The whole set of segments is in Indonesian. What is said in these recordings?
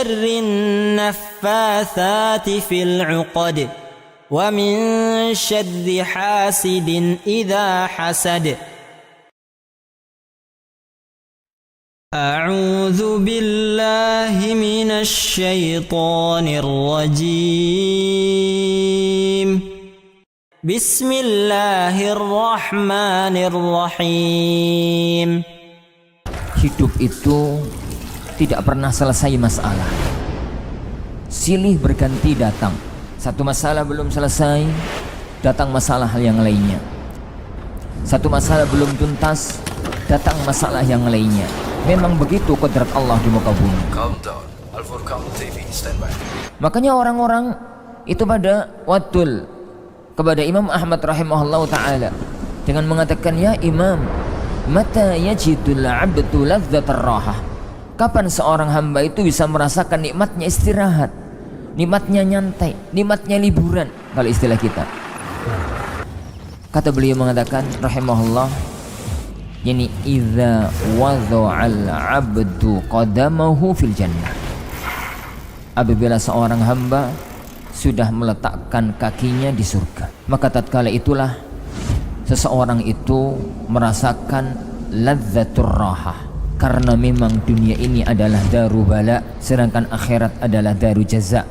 شر النفاثات في العقد ومن شر حاسد إذا حسد. أعوذ بالله من الشيطان الرجيم. بسم الله الرحمن الرحيم. Hidup itu tidak pernah selesai masalah. Silih berganti datang. Satu masalah belum selesai, datang masalah yang lainnya. Satu masalah belum tuntas, datang masalah yang lainnya. Memang begitu kodrat Allah di muka bumi. Countdown, Al-Furqan TV, standby. Makanya orang-orang itu pada wadul kepada Imam Ahmad rahimahullah ta'ala dengan mengatakan, ya Imam, mata yajidul abdu ladzatar rahah. Kapan seorang hamba itu bisa merasakan nikmatnya istirahat, nikmatnya nyantai, nikmatnya liburan, kalau istilah kita. Kata beliau mengatakan rahimahullah, yani idza wadha'al abdu qadamahu fil jannah. Apabila seorang hamba sudah meletakkan kakinya di surga, maka tatkala itulah seseorang itu merasakan ladzatur rahah. Karena memang dunia ini adalah daru bala, sedangkan akhirat adalah daru jaza.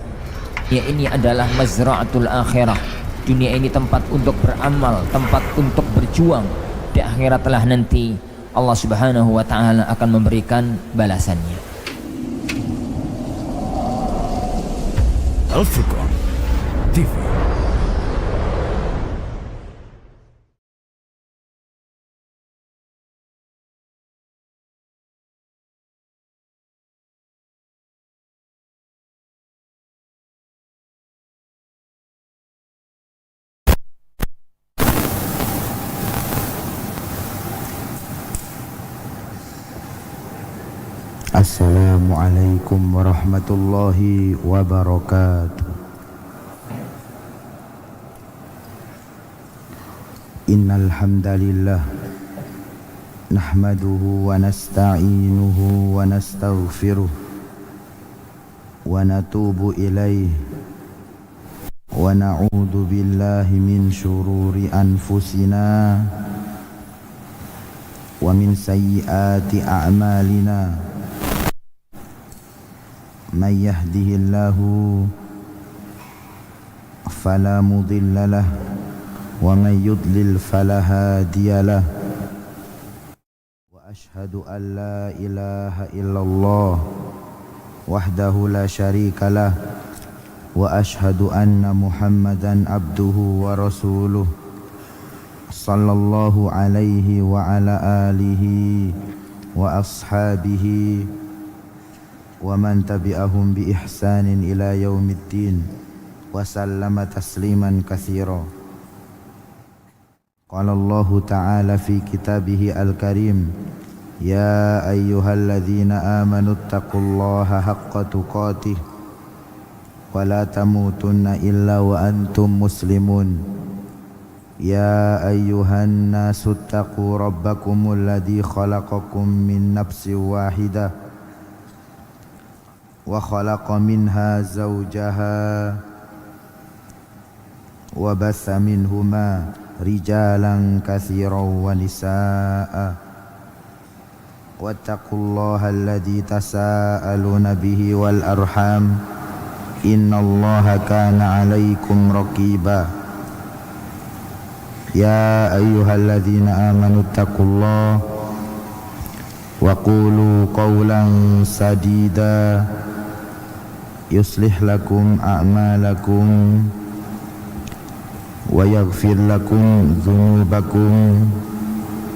Ya, ini adalah mazra'atul akhirah. Dunia ini tempat untuk beramal, tempat untuk berjuang. Di akhiratlah nanti Allah Subhanahu wa ta'ala akan memberikan balasannya. Al-Furqan TV. Assalamualaikum warahmatullahi wabarakatuh. Innal hamdalillah nahmaduhu wa nasta'inuhu wa nastaghfiruh wa natubu ilaihi wa na'udzu billahi min syururi anfusina wa min sayyiati a'malina. Man yahdihillahu fala mudilla lah wa man yudlil fala hadiya lah. Wa ashhadu an la ilaha illallah wahdahu la syarika lah wa ashhadu anna Muhammadan abduhu wa rasuluh sallallahu alaihi wa ala alihi wa ashabihi wa man tabi'ahum bi ihsanin ila yaumiddin wa sallama tasliman katsira. Qala Allah ta'ala fi kitabih al-karim, ya ayyuhalladzina amanu taqullaha haqqa tuqatih wa la tamutunna illa wa antum muslimun. Ya ayyuhan nasu taqu rabbakumul ladzi khalaqakum min nafsin wahidah wa khalaqa minha zawjaha wa batha minhuma rijalan katsiran wa nisaa'a wattaqullaha alladzi tasaaluna bihi wal arham innallaha kana 'alaikum raqiba. Ya ayyuhalladzina amanu taqullaha wa qulu qawlan sadida yuslih lakum a'malakum wa yaghfir lakum dhunubakum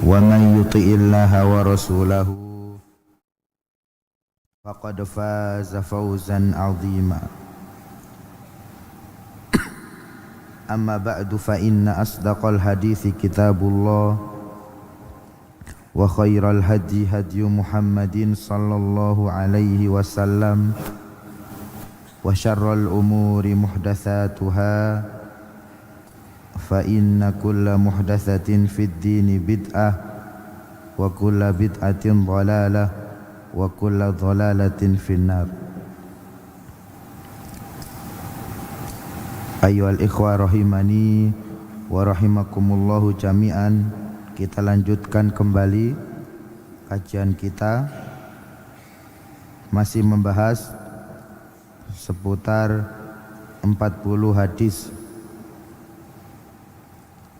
wa man yuti'illaha wa rasulahu faqad faza fawzan 'azima. Amma ba'du fa inna asdaqal hadithi kitabullah wa khairal hadi hadyu Muhammadin sallallahu alaihi wasallam wa syarral umuri muhdatsatuha fa inna kulla muhdatsatin fid dini bid'ah wa kulla bid'atin dhalalah wa kulla dhalalatin finnar. Ayyuhal ikhwah rahimani wa rahimakumullahu jami'an. Kita lanjutkan kembali kajian kita, masih membahas seputar 40 hadis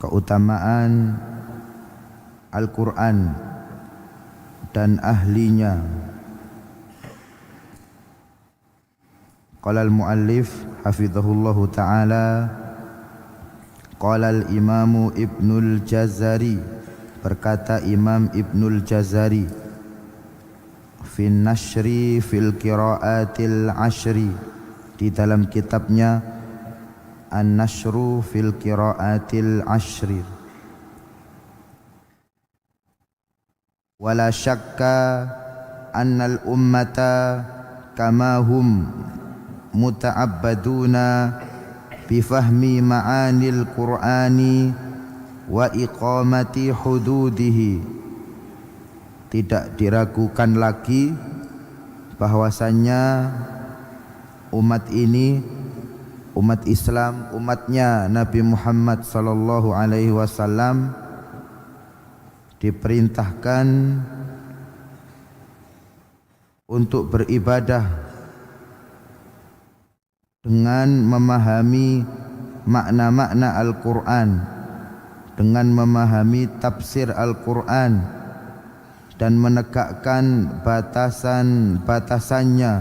keutamaan Al-Quran dan ahlinya. Qala al-muallif hafizahullahu ta'ala, qala al-imamu Ibnul Jazari, berkata Imam Ibnul Jazari, fin nashri fil qiraatil ashri, di dalam kitabnya An-Nashru fil qiraatil ashri, wala syakka annal ummata kama hum muta'abbaduna bifahmi ma'anil Qur'ani wa iqamati hududihi. Tidak diragukan lagi bahwasannya umat ini, umat Islam, umatnya Nabi Muhammad sallallahu alaihi wasallam diperintahkan untuk beribadah dengan memahami makna-makna Al-Quran, dengan memahami tafsir Al-Quran, dan menegakkan batasan-batasannya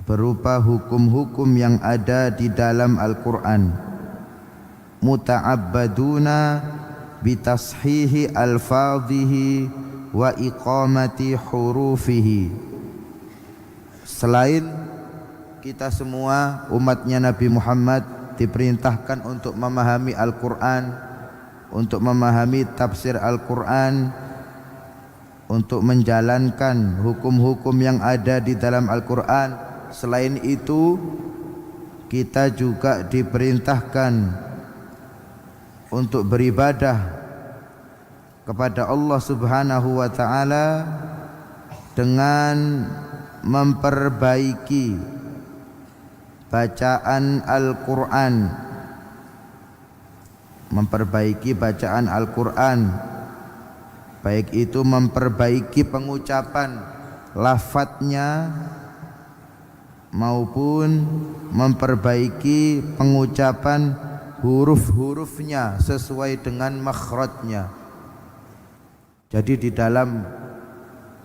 berupa hukum-hukum yang ada di dalam Al-Quran. Muta'abbaduna bitashihi alfadhihi wa iqamati hurufihi. Selain kita semua umatnya Nabi Muhammad diperintahkan untuk memahami Al-Quran, untuk memahami tafsir Al-Quran, untuk menjalankan hukum-hukum yang ada di dalam Al-Quran. Selain itu, kita juga diperintahkan untuk beribadah kepada Allah Subhanahu wa ta'ala dengan memperbaiki bacaan Al-Quran, memperbaiki bacaan Al-Quran, baik itu memperbaiki pengucapan lafadznya maupun memperbaiki pengucapan huruf-hurufnya sesuai dengan makhrajnya. Jadi di dalam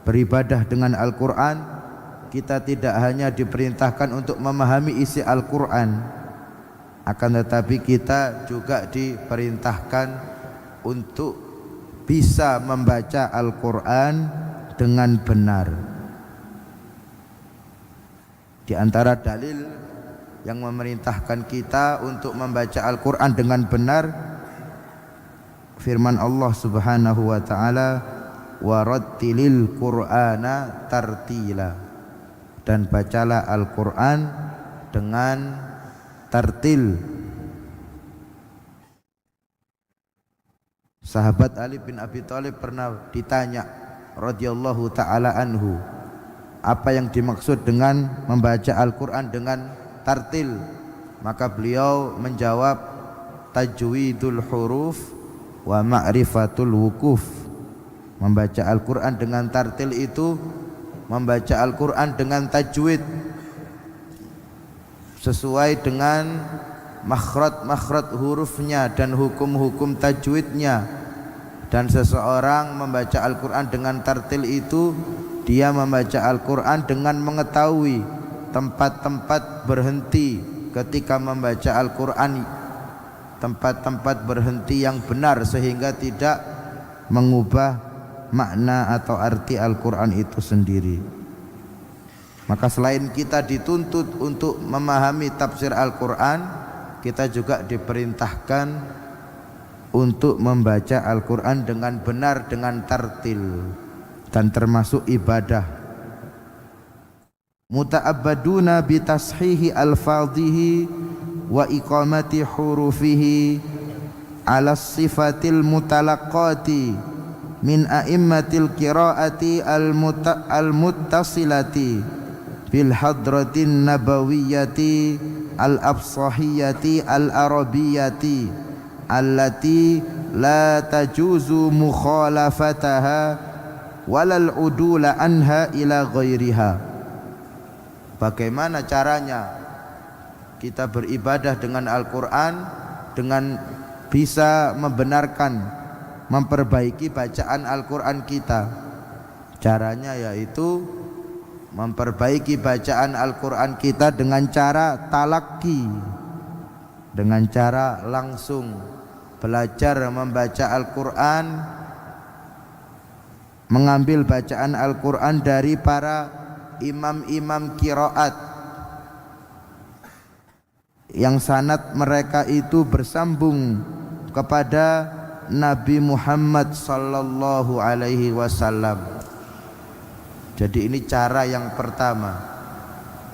beribadah dengan Al-Quran, kita tidak hanya diperintahkan untuk memahami isi Al-Quran, akan tetapi kita juga diperintahkan untuk bisa membaca Al-Quran dengan benar. Di antara dalil yang memerintahkan kita untuk membaca Al-Quran dengan benar, firman Allah Subhanahu wa ta'ala, warattilil Qur'ana tartila, dan bacalah Al-Quran dengan tartil. Sahabat Ali bin Abi Thalib pernah ditanya radhiyallahu ta'ala anhu, apa yang dimaksud dengan membaca Al-Quran dengan tartil? Maka beliau menjawab, tajwidul huruf wa ma'rifatul wukuf. Membaca Al-Quran dengan tartil itu membaca Al-Quran dengan tajwid sesuai dengan makhraj hurufnya dan hukum-hukum tajwidnya. Dan seseorang membaca Al-Quran dengan tartil itu, dia membaca Al-Quran dengan mengetahui tempat-tempat berhenti ketika membaca Al-Quran, tempat-tempat berhenti yang benar sehingga tidak mengubah makna atau arti Al-Quran itu sendiri. Maka selain kita dituntut untuk memahami tafsir Al-Quran, kita juga diperintahkan untuk membaca Al-Quran dengan benar, dengan tartil, dan termasuk ibadah. Muta'abbaduna bitashihi alfadhihi wa iqamati hurufihi ala sifatil mutalaqati min a'immatil qiraati al-muttasilati bil hadratin nabawiyyati al-afsahiyati al-arabiyati allati la tajuzu mukhalafataha walal udula anha ila ghairiha. Bagaimana caranya kita beribadah dengan Al-Quran dengan bisa membenarkan, memperbaiki bacaan Al-Quran kita? Caranya yaitu memperbaiki bacaan Al-Quran kita dengan cara talaqi, dengan cara langsung belajar membaca Al-Quran, mengambil bacaan Al-Quran dari para imam-imam qiraat yang sanad mereka itu bersambung kepada Nabi Muhammad sallallahu alaihi wasallam. Jadi ini cara yang pertama.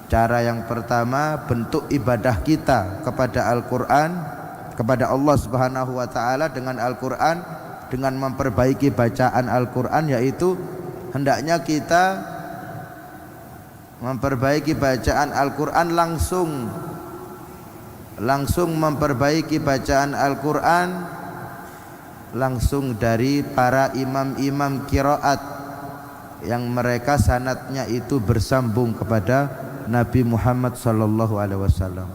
Cara yang pertama, bentuk ibadah kita kepada Al-Quran, kepada Allah Subhanahu wa taala dengan Al-Quran, dengan memperbaiki bacaan Al-Quran, yaitu hendaknya kita memperbaiki bacaan Al-Quran langsung memperbaiki bacaan Al-Quran langsung dari para imam-imam qiraat yang mereka sanadnya itu bersambung kepada Nabi Muhammad sallallahu alaihi wasallam.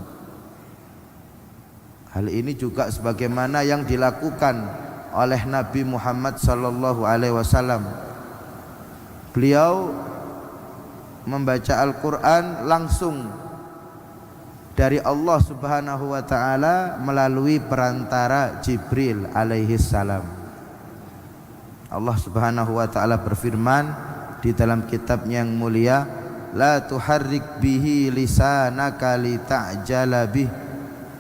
Hal ini juga sebagaimana yang dilakukan oleh Nabi Muhammad sallallahu alaihi wasallam. Beliau membaca Al-Quran langsung dari Allah Subhanahu wa taala melalui perantara Jibril alaihi salam. Allah Subhanahu wa taala berfirman di dalam kitabnya yang mulia, la tuharrik bihi lisanaka lita'jala bih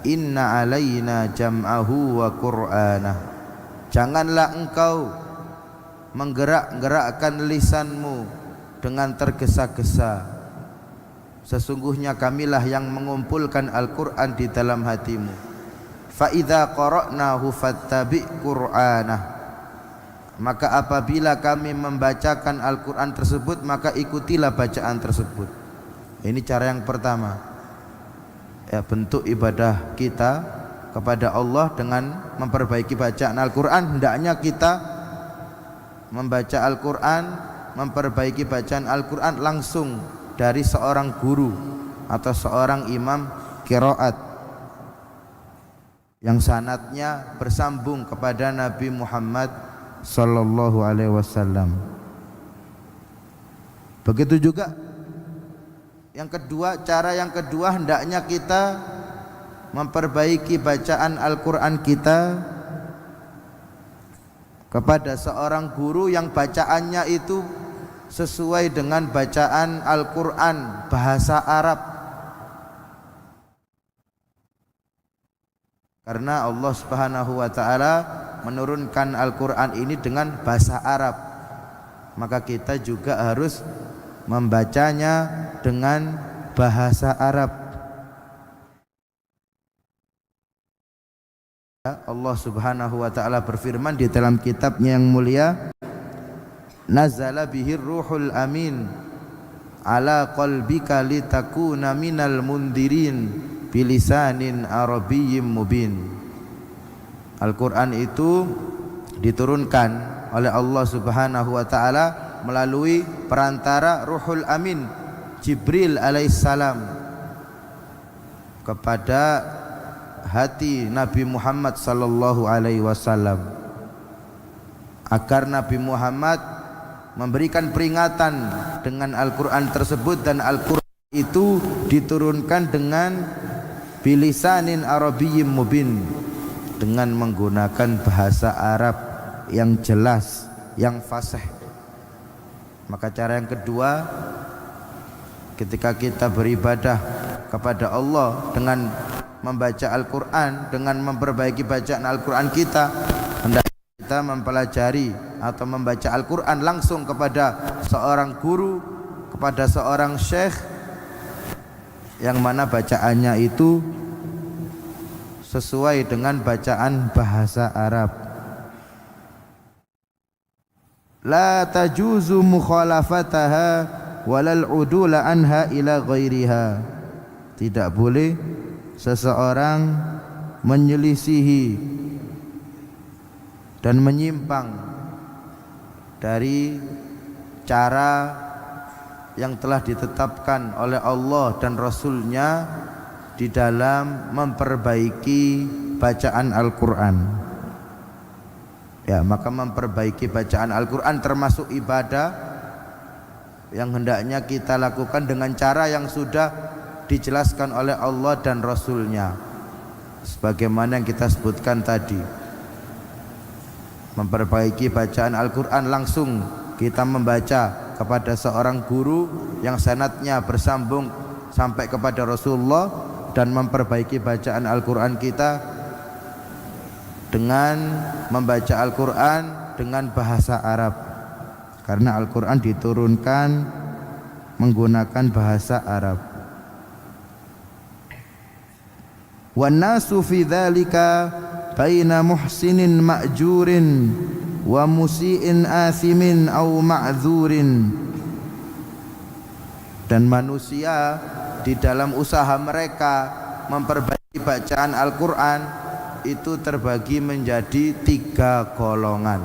inna alaina jam'ahu wa qur'anah. Janganlah engkau menggerak-gerakkan lisanmu dengan tergesa-gesa, sesungguhnya kamilah yang mengumpulkan Al-Quran di dalam hatimu. Fa idza qara'nahu fattabi' qur'anah. Maka apabila kami membacakan Al-Quran tersebut, maka ikutilah bacaan tersebut. Ini cara yang pertama, ya, bentuk ibadah kita kepada Allah dengan memperbaiki bacaan Al-Quran. Hendaknya kita membaca Al-Quran, memperbaiki bacaan Al-Quran langsung dari seorang guru atau seorang imam qiraat yang sanadnya bersambung kepada Nabi Muhammad sallallahu alaihi wasallam. Begitu juga yang kedua, cara yang kedua, hendaknya kita memperbaiki bacaan Al-Quran kita kepada seorang guru yang bacaannya itu sesuai dengan bacaan Al-Quran bahasa Arab. Karena Allah Subhanahu wa taala menurunkan Al-Quran ini dengan bahasa Arab, maka kita juga harus membacanya dengan bahasa Arab. Allah Subhanahu wa taala berfirman di dalam kitabnya yang mulia, nazala bihir ruhul amin ala qalbika litakuna minal mundirin bilisanin arabiyyin mubin. Al-Quran itu diturunkan oleh Allah Subhanahu wa taala melalui perantara Ruhul Amin Jibril alaihissalam kepada hati Nabi Muhammad sallallahu alaihi wasallam, agar Nabi Muhammad memberikan peringatan dengan Al-Quran tersebut, dan Al-Quran itu diturunkan dengan bilisanin arabiyyin mubin, dengan menggunakan bahasa Arab yang jelas, yang fasih. Maka cara yang kedua, ketika kita beribadah kepada Allah dengan membaca Al-Quran, dengan memperbaiki bacaan Al-Quran kita, hendaknya kita mempelajari atau membaca Al-Quran langsung kepada seorang guru, kepada seorang syekh yang mana bacaannya itu sesuai dengan bacaan bahasa Arab. La tajuzu mukhalafataha walal udula anha ila ghairiha. Tidak boleh seseorang menyelisihi dan menyimpang dari cara yang telah ditetapkan oleh Allah dan Rasul-Nya di dalam memperbaiki bacaan Al-Quran. Ya, maka memperbaiki bacaan Al-Quran termasuk ibadah yang hendaknya kita lakukan dengan cara yang sudah dijelaskan oleh Allah dan Rasul-Nya, sebagaimana yang kita sebutkan tadi. Memperbaiki bacaan Al-Quran langsung kita membaca kepada seorang guru yang sanadnya bersambung sampai kepada Rasulullah, dan memperbaiki bacaan Al-Quran kita dengan membaca Al-Quran dengan bahasa Arab, karena Al-Quran diturunkan menggunakan bahasa Arab. Wan nasu fi dzalika baina muhsinin ma'jurin wa musiin athimin au ma'dzurin. Dan manusia di dalam usaha mereka memperbaiki bacaan Al-Quran itu terbagi menjadi 3 golongan.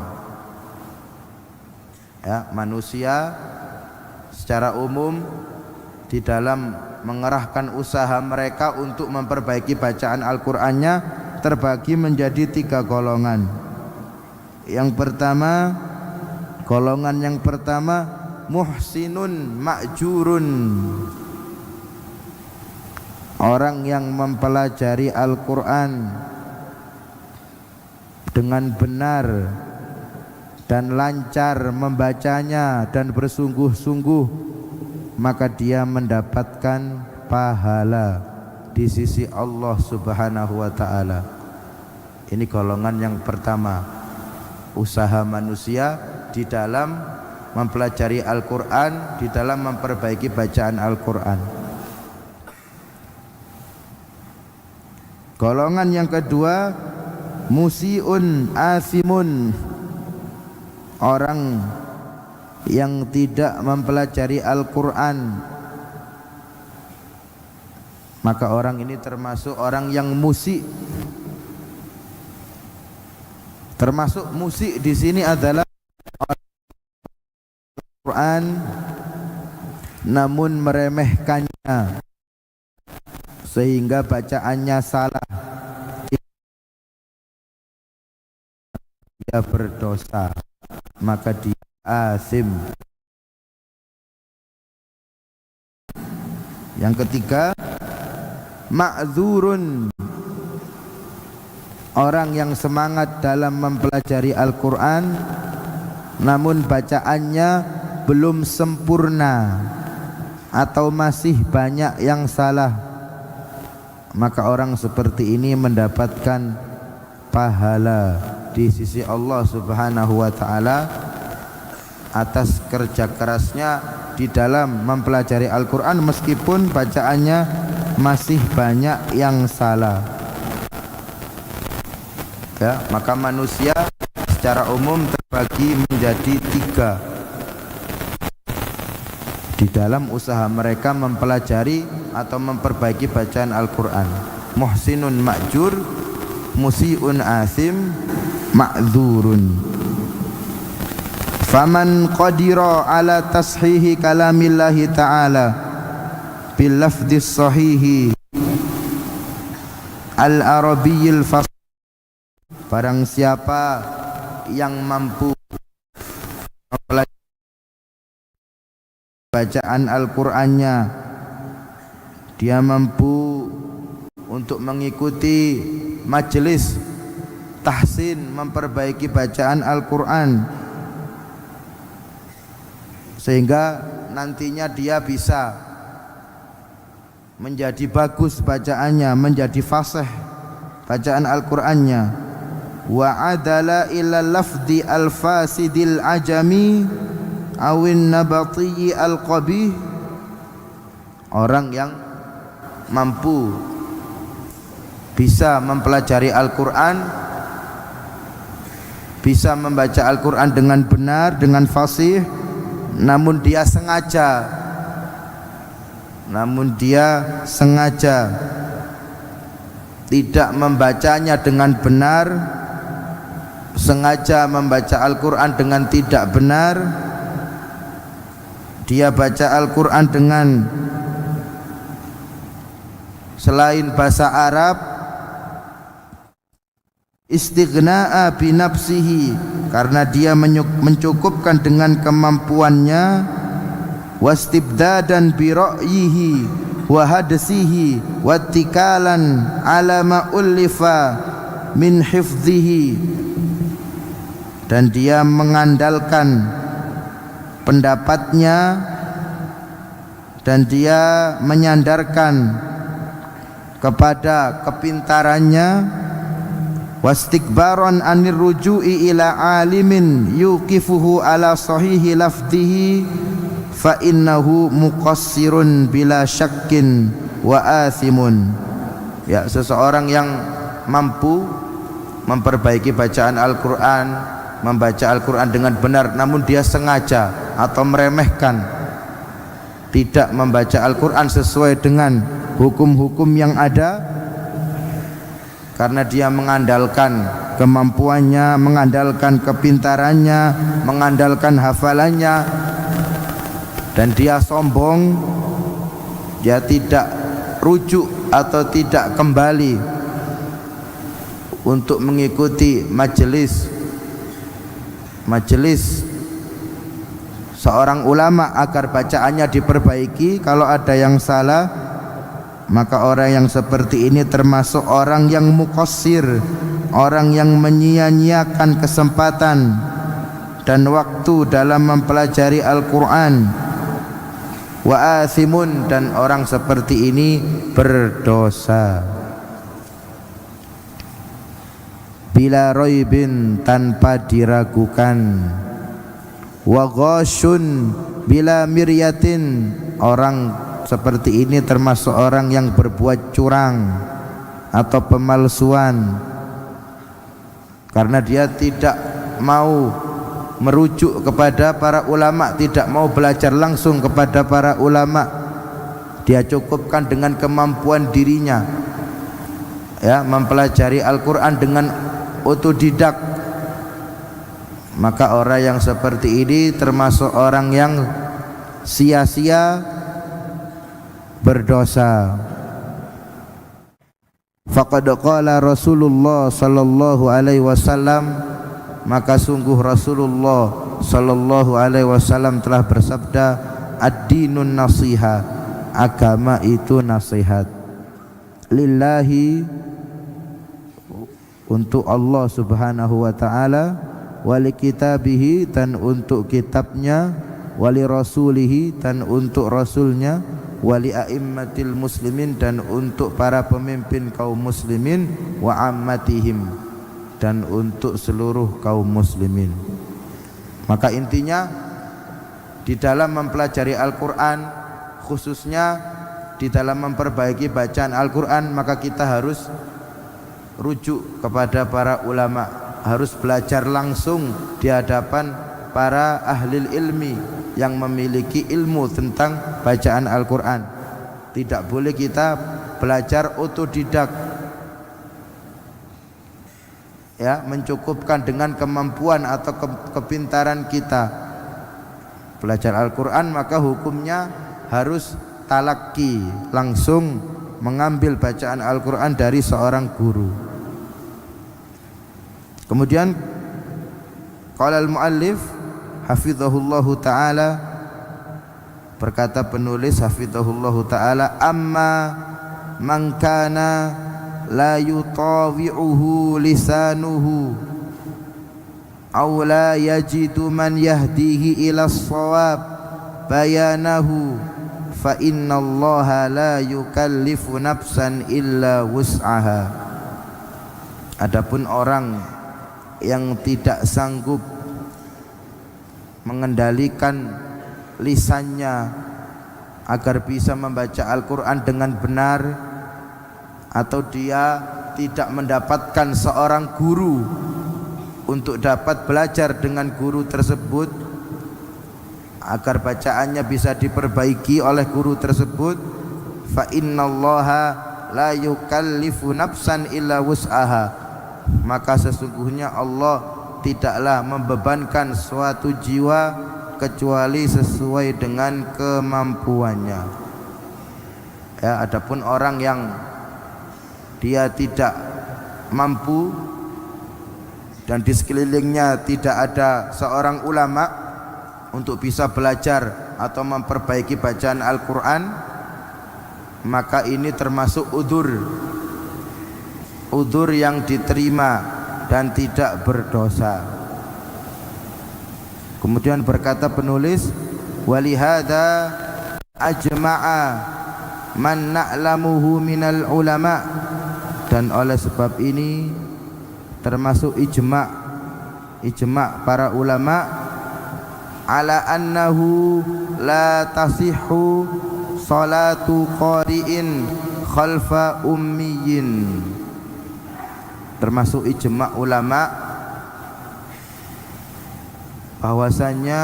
Ya, manusia secara umum di dalam mengerahkan usaha mereka untuk memperbaiki bacaan Al-Qur'annya terbagi menjadi 3 golongan. Golongan yang pertama muhsinun ma'jurun, orang yang mempelajari Al-Qur'an dengan benar dan lancar membacanya dan bersungguh-sungguh, maka dia mendapatkan pahala di sisi Allah Subhanahu wa taala. Ini golongan yang pertama, usaha manusia di dalam mempelajari Al-Qur'an, di dalam memperbaiki bacaan Al-Qur'an. Golongan yang kedua musiun asimun, orang yang tidak mempelajari Al-Qur'an, maka orang ini termasuk orang yang musik. Termasuk musik di sini adalah Al-Qur'an namun meremehkannya sehingga bacaannya salah, dia berdosa, maka dia asim. Yang ketiga ma'dzurun, orang yang semangat dalam mempelajari Al-Qur'an namun bacaannya belum sempurna atau masih banyak yang salah, maka orang seperti ini mendapatkan pahala di sisi Allah Subhanahu wa taala atas kerja kerasnya di dalam mempelajari Al-Qur'an meskipun bacaannya masih banyak yang salah. Ya, maka manusia secara umum terbagi menjadi 3 di dalam usaha mereka mempelajari atau memperbaiki bacaan Al-Qur'an. Muhsinun ma'jur, musiun asim, ma'dzurun. Faman qadira ala tashihi kalamillahi ta'ala bil lafdhis sahihi al-arabiyyil fasih, barang siapa yang mampu mempelajari bacaan Al-Qur'annya, dia mampu untuk mengikuti majelis tahsin memperbaiki bacaan Al-Qur'an sehingga nantinya dia bisa menjadi bagus bacaannya, menjadi fasih bacaan Al-Qur'annya. Wa adala ila lafdi al-fasidil ajami awin nabati al-qabih, orang yang mampu bisa mempelajari Al-Qur'an, bisa membaca Al-Qur'an dengan benar, dengan fasih, namun dia sengaja tidak membacanya dengan benar, sengaja membaca Al-Quran dengan tidak benar, dia baca Al-Quran dengan selain bahasa Arab, istighna'a binafsihi, karena dia mencukupkan dengan kemampuannya, wastibdadan bi ra'yihi wa hadsihi wattikalan ala ma ullifa min hifdhihi, dan dia mengandalkan pendapatnya dan dia menyandarkan kepada kepintarannya, wastikbaron anir ruju'i ila alimin yuqifuhu ala sahihi lafdihi fa innahu muqassirun bila syakkin wa athimun. Ya, seseorang yang mampu memperbaiki bacaan Al-Quran, membaca Al-Quran dengan benar, namun dia sengaja atau meremehkan, tidak membaca Al-Quran sesuai dengan hukum-hukum yang ada, karena dia mengandalkan kemampuannya, mengandalkan kepintarannya, mengandalkan hafalannya, dan dia sombong, dia tidak rujuk atau tidak kembali untuk mengikuti majelis seorang ulama agar bacaannya diperbaiki. Kalau ada yang salah, maka orang yang seperti ini termasuk orang yang muqassir, orang yang menyia-nyiakan kesempatan dan waktu dalam mempelajari Al-Quran. Wa athimun, dan orang seperti ini berdosa. Bila raibin, tanpa diragukan. Wa ghasyun bila miryatin, orang seperti ini termasuk orang yang berbuat curang atau pemalsuan, karena dia tidak mau merujuk kepada para ulama, tidak mau belajar langsung kepada para ulama, dia cukupkan dengan kemampuan dirinya, ya, mempelajari Al-Quran dengan otodidak. Maka orang yang seperti ini termasuk orang yang sia-sia, berdosa. Faqad qala Rasulullah sallallahu alaihi wasallam, maka sungguh Rasulullah sallallahu alaihi wasallam telah bersabda, ad-dinun nasiha, agama itu nasihat. Lillahi, untuk Allah subhanahu wa ta'ala, wali kitabihi, dan untuk kitabnya, wali rasulihi, dan untuk rasulnya, wali a'immatil muslimin, dan untuk para pemimpin kaum muslimin, wa ammatihim, dan untuk seluruh kaum muslimin. Maka intinya di dalam mempelajari Al-Quran, khususnya di dalam memperbaiki bacaan Al-Quran, maka kita harus rujuk kepada para ulama, harus belajar langsung di hadapan para ahli ilmi yang memiliki ilmu tentang bacaan Al-Quran. Tidak boleh kita belajar otodidak, ya, mencukupkan dengan kemampuan atau kepintaran kita. Belajar Al-Quran maka hukumnya harus talaki, langsung mengambil bacaan Al-Quran dari seorang guru. Kemudian qala al-muallif hafizahullahu ta'ala, berkata penulis hafizahullahu ta'ala, amma man kana la yutawi'uhu lisanuhu aw la yajidu man yahdihi ila as-shawab bayanahu fa innallaha la yukallifu nafsan illa wus'aha. Adapun orang yang tidak sanggup mengendalikan lisannya agar bisa membaca Al-Quran dengan benar, atau dia tidak mendapatkan seorang guru untuk dapat belajar dengan guru tersebut agar bacaannya bisa diperbaiki oleh guru tersebut, fa innallaha la yukallifu nafsan illa wus'aha, maka sesungguhnya Allah tidaklah membebankan suatu jiwa kecuali sesuai dengan kemampuannya. Ya, adapun orang yang dia tidak mampu dan di sekelilingnya tidak ada seorang ulama untuk bisa belajar atau memperbaiki bacaan Al-Quran, maka ini termasuk udzur yang diterima dan tidak berdosa. Kemudian berkata penulis, walihada ajma'a man na'lamuhu minal ulama, dan oleh sebab ini termasuk ijma' para ulama ala annahu la tasihhu salatu qari'in khalfa ummiyin. Termasuk ijma' ulama bahwasanya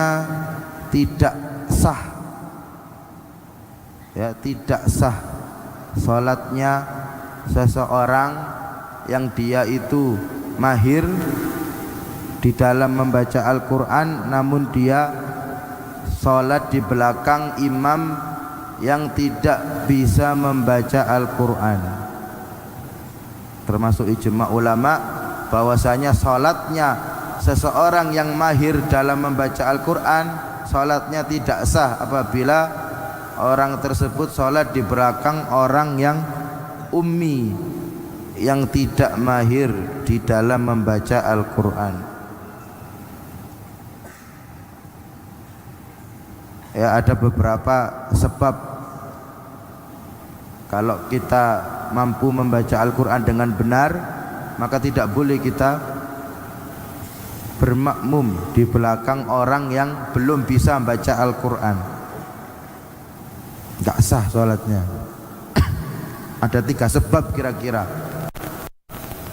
tidak sah, ya, tidak sah salatnya seseorang yang dia itu mahir di dalam membaca Al-Quran namun dia salat di belakang imam yang tidak bisa membaca Al-Quran. Termasuk ijma' ulama bahwasanya salatnya seseorang yang mahir dalam membaca Al-Quran, salatnya tidak sah apabila orang tersebut salat di belakang orang yang ummi, yang tidak mahir di dalam membaca Al-Quran. Ya, ada beberapa sebab kalau kita mampu membaca Al-Quran dengan benar, maka tidak boleh kita bermakmum di belakang orang yang belum bisa membaca Al-Quran. Tidak sah sholatnya. Ada 3 sebab kira-kira.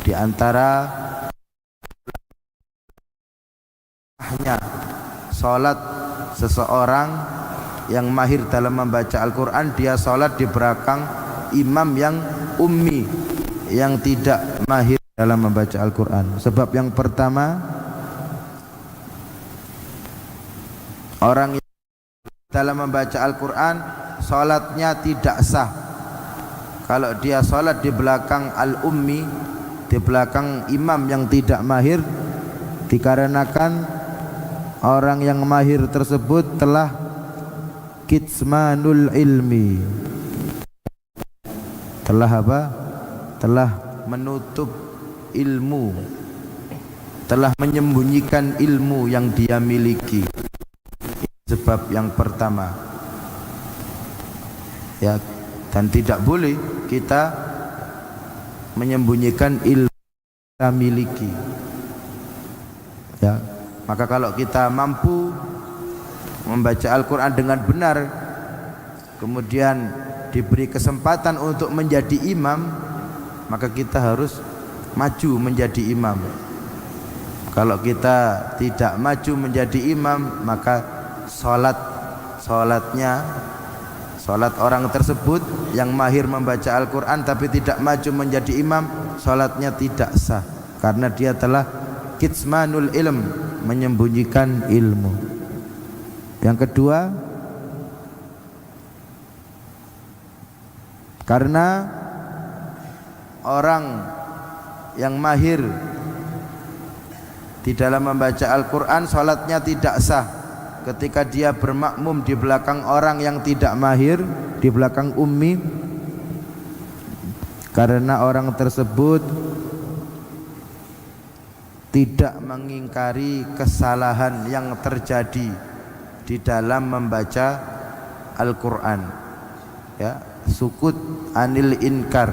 Di antara sahnya sholat seseorang yang mahir dalam membaca Al-Quran, dia sholat di belakang imam yang ummi, yang tidak mahir dalam membaca Al-Quran. Sebab yang pertama, orang yang dalam membaca Al-Quran sholatnya tidak sah kalau dia sholat di belakang al-ummi, di belakang imam yang tidak mahir, dikarenakan orang yang mahir tersebut telah kitmanul ilmi, telah apa? Telah menutup ilmu, telah menyembunyikan ilmu yang dia miliki. Sebab yang pertama, ya, dan tidak boleh kita menyembunyikan ilmu yang kita miliki. Ya, maka kalau kita mampu membaca Al-Quran dengan benar, kemudian diberi kesempatan untuk menjadi imam, maka kita harus maju menjadi imam. Kalau kita tidak maju menjadi imam, maka Salat orang tersebut yang mahir membaca Al-Quran tapi tidak maju menjadi imam, salatnya tidak sah karena dia telah kitmanul ilm, menyembunyikan ilmu. Yang kedua, karena orang yang mahir di dalam membaca Al-Quran salatnya tidak sah ketika dia bermakmum di belakang orang yang tidak mahir, di belakang ummi, karena orang tersebut tidak mengingkari kesalahan yang terjadi di dalam membaca Al-Quran, ya, sukut anil inkar.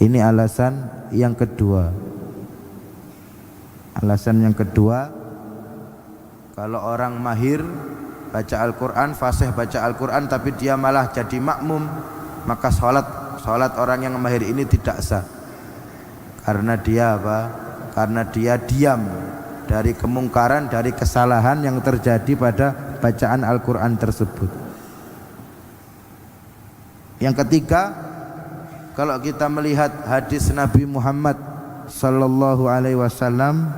Ini alasan yang kedua. Alasan yang kedua, kalau orang mahir baca Al-Quran, fasih baca Al-Quran, tapi dia malah jadi makmum, maka salat orang yang mahir ini tidak sah. Karena dia apa? Karena dia diam dari kemungkaran, dari kesalahan yang terjadi pada bacaan Al-Quran tersebut. Yang ketiga, kalau kita melihat hadis Nabi Muhammad sallallahu alaihi wasallam,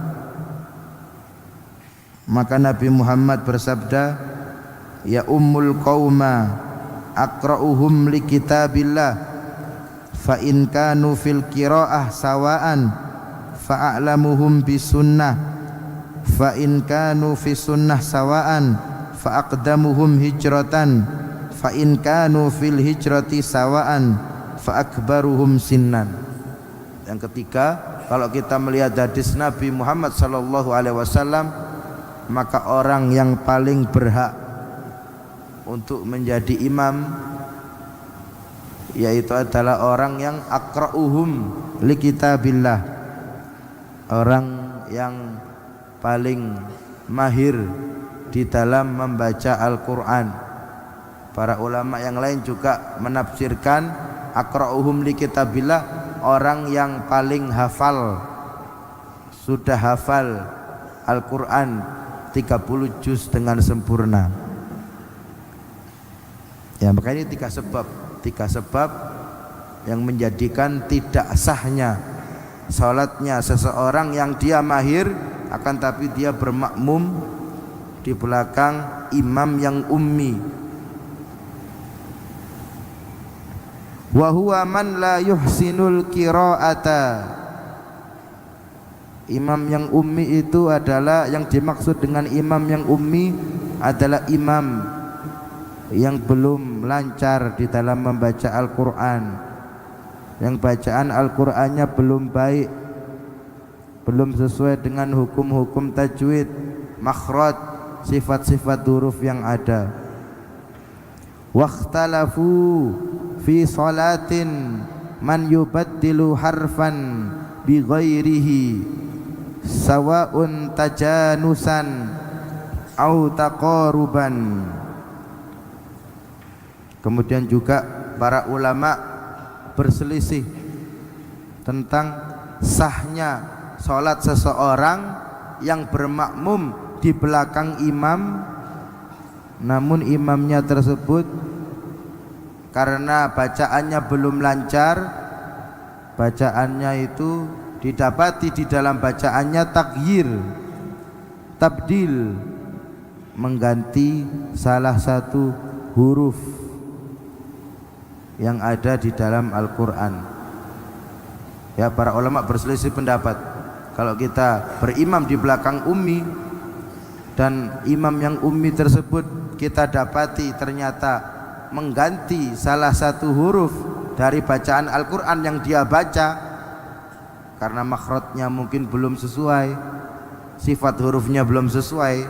maka Nabi Muhammad bersabda, ya ummul qauma aqra'uhum li kitabillah fa in kanu fil qiraah sawaan fa'alamuhum bis sunnah fa in kanu fi sunnah sawaan fa aqdamuhum hijratan fa in kanu fil hijrati sawaan fa akbaruhum sinnan. Yang ketiga, kalau kita melihat hadis Nabi Muhammad sallallahu alaihi wasallam, maka orang yang paling berhak untuk menjadi imam yaitu adalah orang yang aqra'uhum li kitabillah, orang yang paling mahir di dalam membaca Al-Qur'an. Para ulama yang lain juga menafsirkan aqra'uhum li kitabillah, orang yang paling hafal, sudah hafal Al-Qur'an 30 juz dengan sempurna. Ya, maka ini tiga sebab yang menjadikan tidak sahnya salatnya seseorang yang dia mahir akan tapi dia bermakmum di belakang imam yang ummi. Wa huwa man la yuhsinul qira'ata. Imam yang ummi itu adalah, yang dimaksud dengan imam yang ummi adalah imam yang belum lancar di dalam membaca Al-Qur'an, yang bacaan Al-Qur'annya belum baik, belum sesuai dengan hukum-hukum tajwid, makhraj, sifat-sifat huruf yang ada. Wakhtalafu fi salatin man yubaddilu harfan bi ghairihi sawa'un tajanusan au taqaruban. Kemudian juga para ulama berselisih tentang sahnya salat seseorang yang bermakmum di belakang imam, namun imamnya tersebut karena bacaannya belum lancar, bacaannya itu didapati di dalam bacaannya taghyir, tabdil, mengganti salah satu huruf yang ada di dalam Al-Qur'an. Ya, para ulama berselisih pendapat. Kalau kita berimam di belakang ummi dan imam yang ummi tersebut kita dapati ternyata mengganti salah satu huruf dari bacaan Al-Qur'an yang dia baca karena makhrajnya mungkin belum sesuai, sifat hurufnya belum sesuai,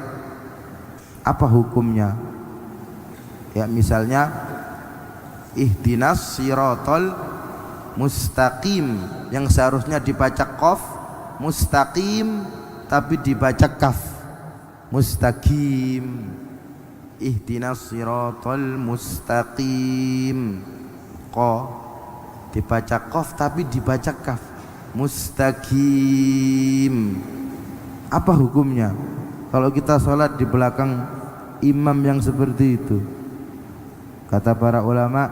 apa hukumnya? Ya, misalnya ihdinas siratal mustaqim, yang seharusnya dibaca qaf, mustaqim, tapi dibaca kaf, mustaqim. Ihdinas siratal mustaqim, qa dibaca qaf tapi dibaca kaf, mustaqim. Apa hukumnya kalau kita sholat di belakang imam yang seperti itu? Kata para ulama,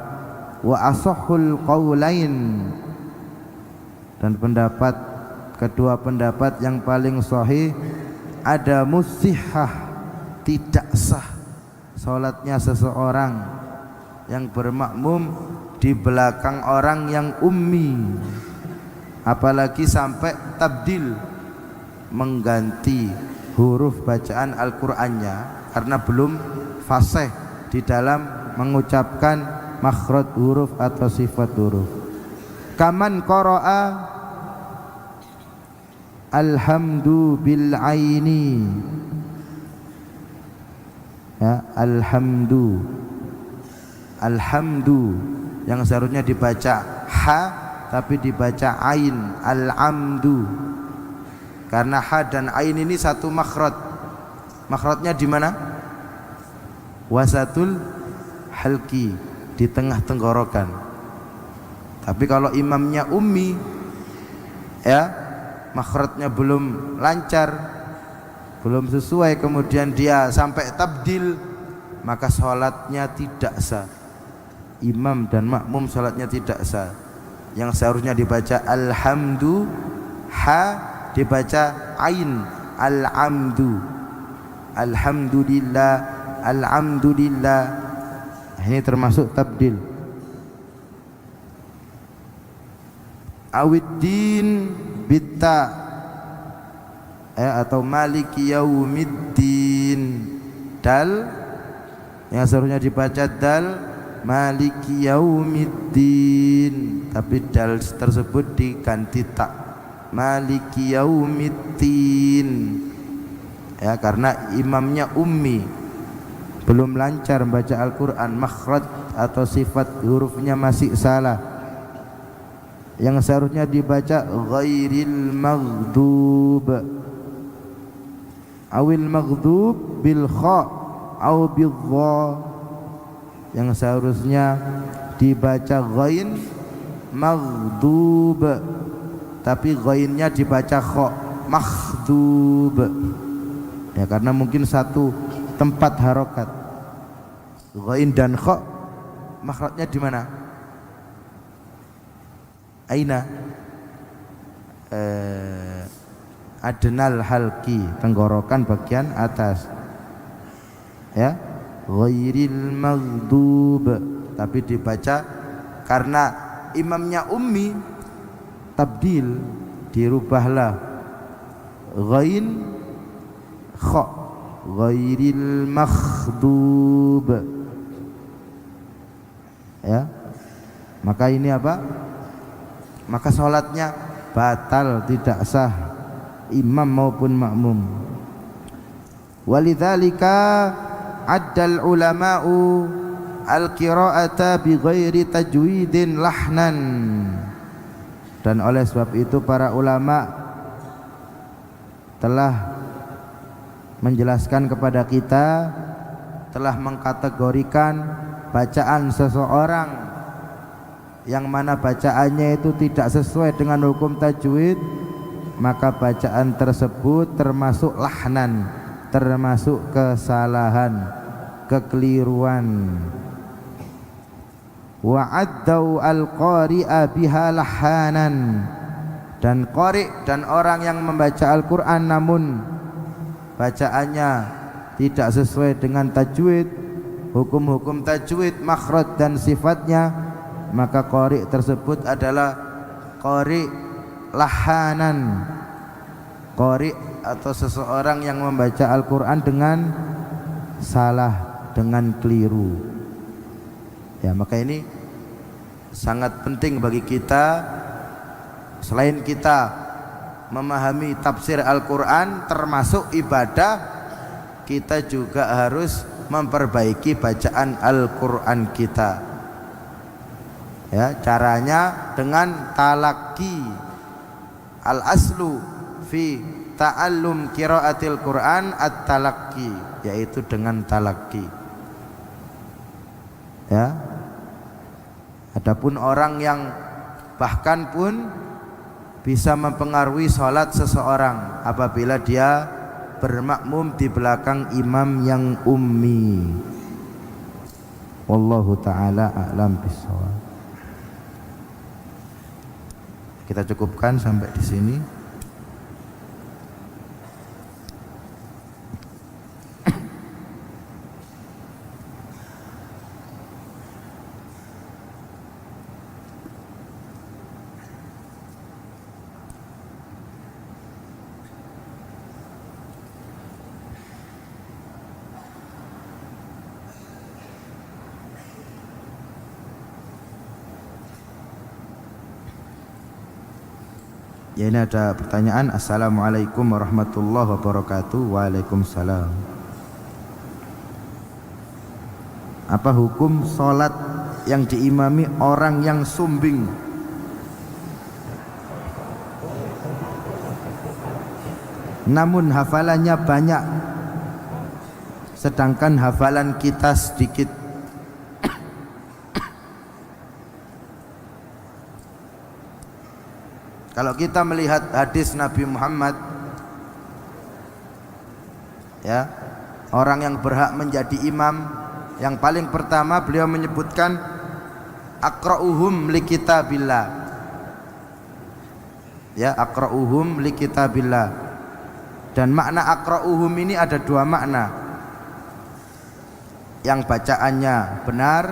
wa asahhul qaulain, dan pendapat kedua pendapat yang paling sahih ada musihah, tidak sah salatnya seseorang yang bermakmum di belakang orang yang ummi, apalagi sampai tabdil, mengganti huruf bacaan Al-Qur'annya karena belum fasih di dalam mengucapkan makhraj huruf atau sifat huruf. Kaman qara'a alhamdu bil aini, ya, alhamdu yang seharusnya dibaca ha tapi dibaca ain, al-amdu, karena ha dan ain ini satu makhraj. Makhrajnya di mana? Wasatul halki, di tengah tenggorokan. Tapi kalau imamnya ummi, ya, makhrajnya belum lancar, belum sesuai, kemudian dia sampai tabdil, maka sholatnya tidak sah. Imam dan makmum sholatnya tidak sah. yang seharusnya dibaca alhamdu, ha dibaca ain al-amdu. Alhamdulillah, alhamdulillah. Ini termasuk tabdil. Awiddin bitta, atau maliki yaumiddin. Dal yang seharusnya dibaca dal maliki yaumiddin, tapi dal tersebut diganti tak, maliki yaumiddin. Karena imamnya ummi, belum lancar membaca Al-Quran, makhraj atau sifat hurufnya masih salah. Yang seharusnya dibaca ghairil maghdub, awil maghdub bil kha au bil dha. Yang seharusnya dibaca ghain maghdub, tapi ghainnya dibaca kha makhdub. Karena mungkin satu tempat harokat. Ghain dan kha makhrajnya di mana? Aina? Adnal halqi, tenggorokan bagian atas. Ghairil maghdub, tapi dibaca karena imamnya ummi, tabdil, dirubahlah ghain kha, ghairil makhdub. Maka ini apa? Maka sholatnya batal, tidak sah, imam maupun makmum. Walidzalika addal ulama'u al-qira'ata bi ghairi tajwidin lahnan. Dan oleh sebab itu para ulama telah menjelaskan kepada kita, telah mengkategorikan bacaan seseorang yang mana bacaannya itu tidak sesuai dengan hukum tajwid, maka bacaan tersebut termasuk lahnan, termasuk kesalahan, kekeliruan. Wa addau al-qari'a biha lahanan, dan qari dan orang yang membaca Al-Quran namun bacaannya tidak sesuai dengan tajwid, hukum-hukum tajwid, makhraj dan sifatnya, maka qari tersebut adalah qari lahanan, qari atau seseorang yang membaca Al-Quran dengan salah, dengan keliru. Maka ini sangat penting bagi kita. Selain kita memahami tafsir Al-Quran termasuk ibadah, kita juga harus memperbaiki bacaan Al-Quran kita. Caranya dengan talaqi. Al-aslu fi ta'allum qiraatil Quran at-talaqi, yaitu dengan talaqi. Adapun orang yang bahkan pun bisa mempengaruhi sholat seseorang apabila dia bermakmum di belakang imam yang ummi. Wallahu ta'ala a'lam bishawab. Kita cukupkan sampai di sini. Ini ada pertanyaan. Assalamualaikum warahmatullahi wabarakatuh. Waalaikumsalam. Apa hukum sholat yang diimami orang yang sumbing? Namun hafalannya banyak, sedangkan hafalan kita sedikit. Kalau kita melihat hadis Nabi Muhammad, orang yang berhak menjadi imam, yang paling pertama beliau menyebutkan aqra'uhum li kitabillah, Ya, aqra'uhum li kitabillah. Dan makna aqra'uhum ini ada dua makna. Yang bacaannya benar.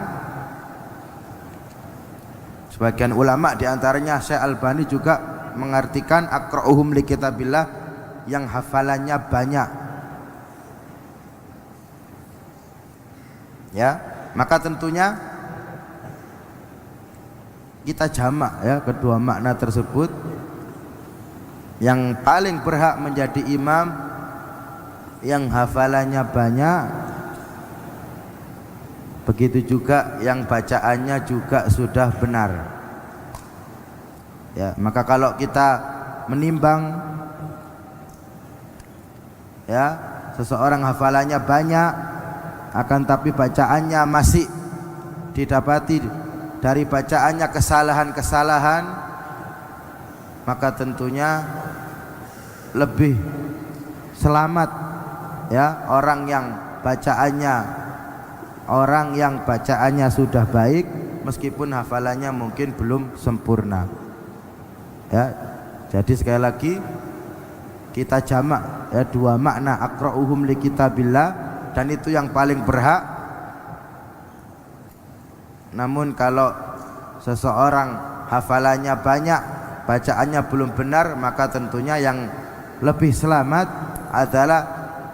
Sebagian ulama diantaranya Syekh Albani juga mengartikan aqra'uhum li kitabillah yang hafalannya banyak. Ya, maka tentunya kita jamak ya kedua makna tersebut. Yang paling berhak menjadi imam yang hafalannya banyak, begitu juga yang bacaannya juga sudah benar. Ya, maka kalau kita menimbang ya seseorang hafalannya banyak akan tapi bacaannya masih didapati dari bacaannya kesalahan-kesalahan, maka tentunya lebih selamat ya orang yang bacaannya sudah baik meskipun hafalannya mungkin belum sempurna. Ya, jadi sekali lagi kita jamak ya dua makna aqra'uhum li kitabillah, dan itu yang paling berhak. Namun kalau seseorang hafalannya banyak, bacaannya belum benar, maka tentunya yang lebih selamat adalah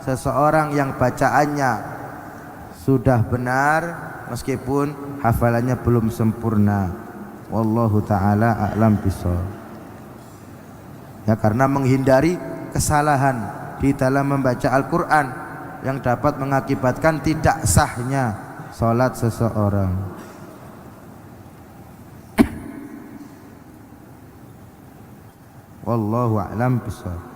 seseorang yang bacaannya sudah benar meskipun hafalannya belum sempurna. Wallahu taala a'lam bishawab. Ya, karena menghindari kesalahan di dalam membaca Al-Qur'an yang dapat mengakibatkan tidak sahnya salat seseorang. Wallahu a'lam bishawab.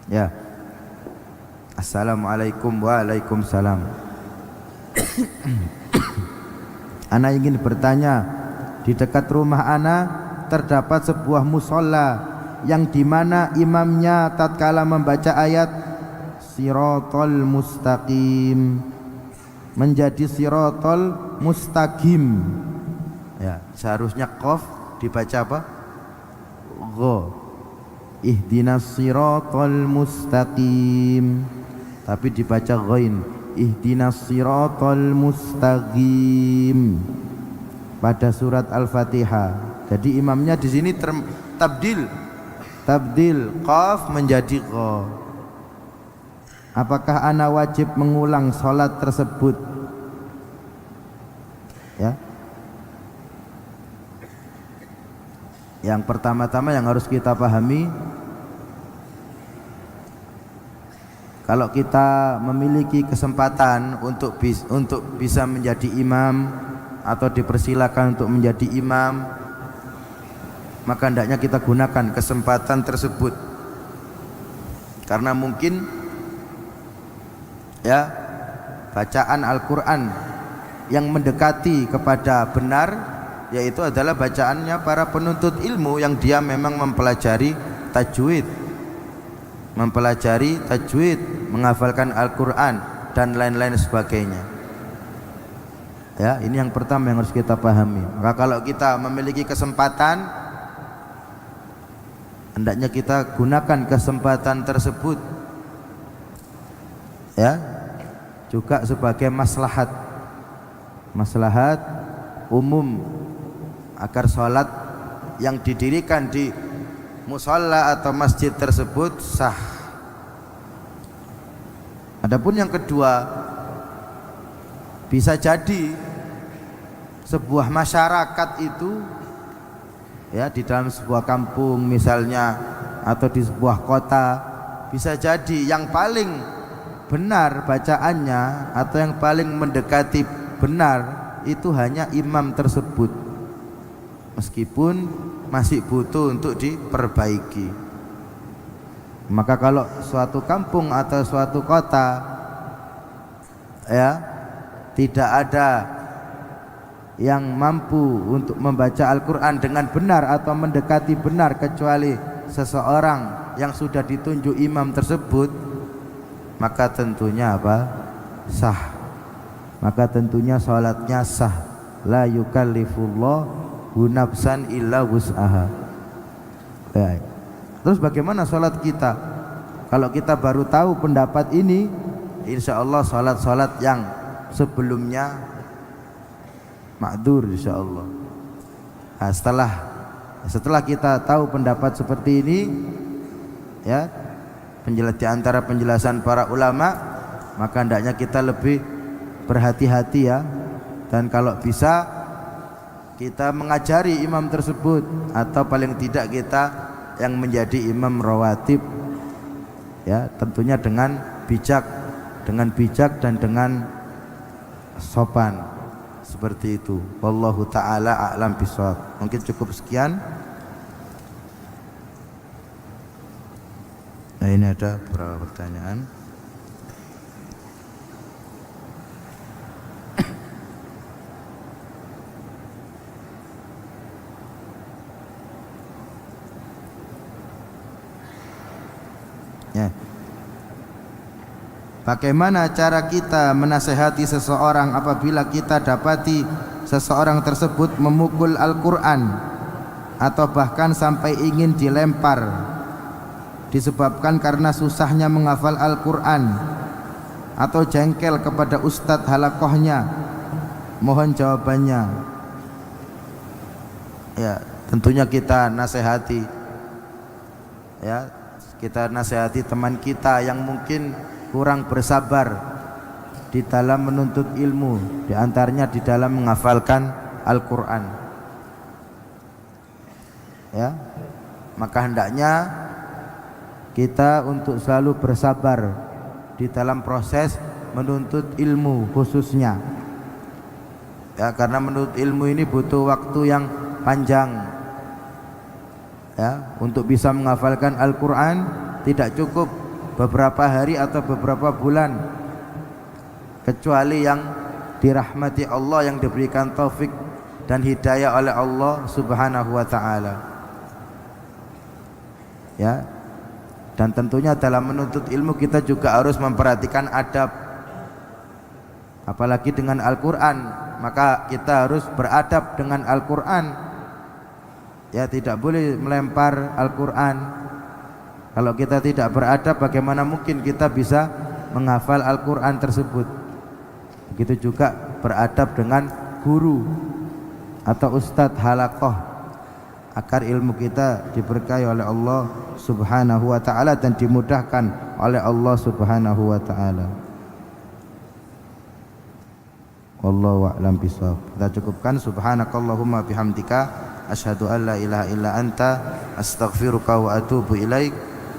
Ya. Assalamualaikum. Waalaikumsalam. Ana ingin bertanya, di dekat rumah ana terdapat sebuah musola yang dimana imamnya tatkala membaca ayat Siratal mustaqim menjadi Siratal mustaqim. Ya, seharusnya qaf dibaca apa? Gha. Ihdinas siratal mustaqim, tapi dibaca ghain. Ihdinas siratal mustaqim pada surat Al-Fatihah. Jadi imamnya di sini tabdil qaf menjadi gha. Apakah ana wajib mengulang salat tersebut? Ya. Yang pertama-tama yang harus kita pahami, kalau kita memiliki kesempatan untuk bisa menjadi imam atau dipersilakan untuk menjadi imam, maka hendaknya kita gunakan kesempatan tersebut. Karena mungkin ya bacaan Al-Qur'an yang mendekati kepada benar yaitu adalah bacaannya para penuntut ilmu yang dia memang mempelajari tajwid, menghafalkan Al-Qur'an dan lain-lain sebagainya. Ya, ini yang pertama yang harus kita pahami. Maka kalau kita memiliki kesempatan, hendaknya kita gunakan kesempatan tersebut. Ya, juga sebagai maslahat umum agar sholat yang didirikan di musalla atau masjid tersebut sah. Adapun yang kedua, bisa jadi sebuah masyarakat itu ya di dalam sebuah kampung misalnya atau di sebuah kota, bisa jadi yang paling benar bacaannya atau yang paling mendekati benar itu hanya imam tersebut, meskipun masih butuh untuk diperbaiki. Maka kalau suatu kampung atau suatu kota ya tidak ada yang mampu untuk membaca Al-Quran dengan benar atau mendekati benar kecuali seseorang yang sudah ditunjuk imam tersebut, maka tentunya apa? Sah. Maka tentunya salatnya sah. La yukallifullahu nafsan illa wus'aha. Baik. Terus bagaimana salat kita? Kalau kita baru tahu pendapat ini, insya Allah salat-salat yang sebelumnya ma'dzur insya Allah. Nah, setelah kita tahu pendapat seperti ini, ya, di antara penjelasan para ulama, maka hendaknya kita lebih berhati-hati ya. Dan kalau bisa kita mengajari imam tersebut, atau paling tidak kita yang menjadi imam rawatib, ya, tentunya dengan bijak dan dengan sopan. Seperti itu. Wallahu ta'ala a'lam bishawab. Mungkin cukup sekian. Nah, ini ada beberapa pertanyaan. Ya. Bagaimana cara kita menasehati seseorang apabila kita dapati seseorang tersebut memukul Al-Quran atau bahkan sampai ingin dilempar disebabkan karena susahnya menghafal Al-Quran, atau jengkel kepada ustadz halakohnya? Mohon jawabannya. Ya, tentunya kita nasihati, ya, kita nasihati teman kita yang mungkin kurang bersabar di dalam menuntut ilmu, di antaranya di dalam menghafalkan Al-Quran, ya. Maka hendaknya kita untuk selalu bersabar di dalam proses menuntut ilmu khususnya, ya, karena menuntut ilmu ini butuh waktu yang panjang, ya. Untuk bisa menghafalkan Al-Quran tidak cukup beberapa hari atau beberapa bulan, kecuali yang dirahmati Allah, yang diberikan taufik dan hidayah oleh Allah Subhanahu wa ta'ala, ya. Dan tentunya dalam menuntut ilmu kita juga harus memperhatikan adab, apalagi dengan Al-Quran. Maka kita harus beradab dengan Al-Quran, ya, tidak boleh melempar Al-Quran. Kalau kita tidak beradab, bagaimana mungkin kita bisa menghafal Al-Quran tersebut? Begitu juga beradab dengan guru atau ustadz halakoh, agar ilmu kita diberkahi oleh Allah Subhanahu wa ta'ala dan dimudahkan oleh Allah Subhanahu wa ta'ala. Wallahu a'lam bishawab. Kita cukupkan. Subhanakallahumma bihamdika asyhadu an la ilaha illa anta astaghfiruka wa atubu ilaik.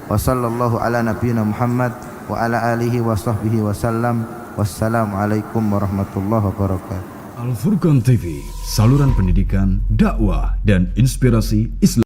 Wa sallallahu ala nabiyyina Muhammad wa ala alihi wa sahbihi wa sallam. Wassalamualaikum warahmatullahi wabarakatuh. Al Furqan TV, saluran pendidikan, dakwah dan inspirasi Islam.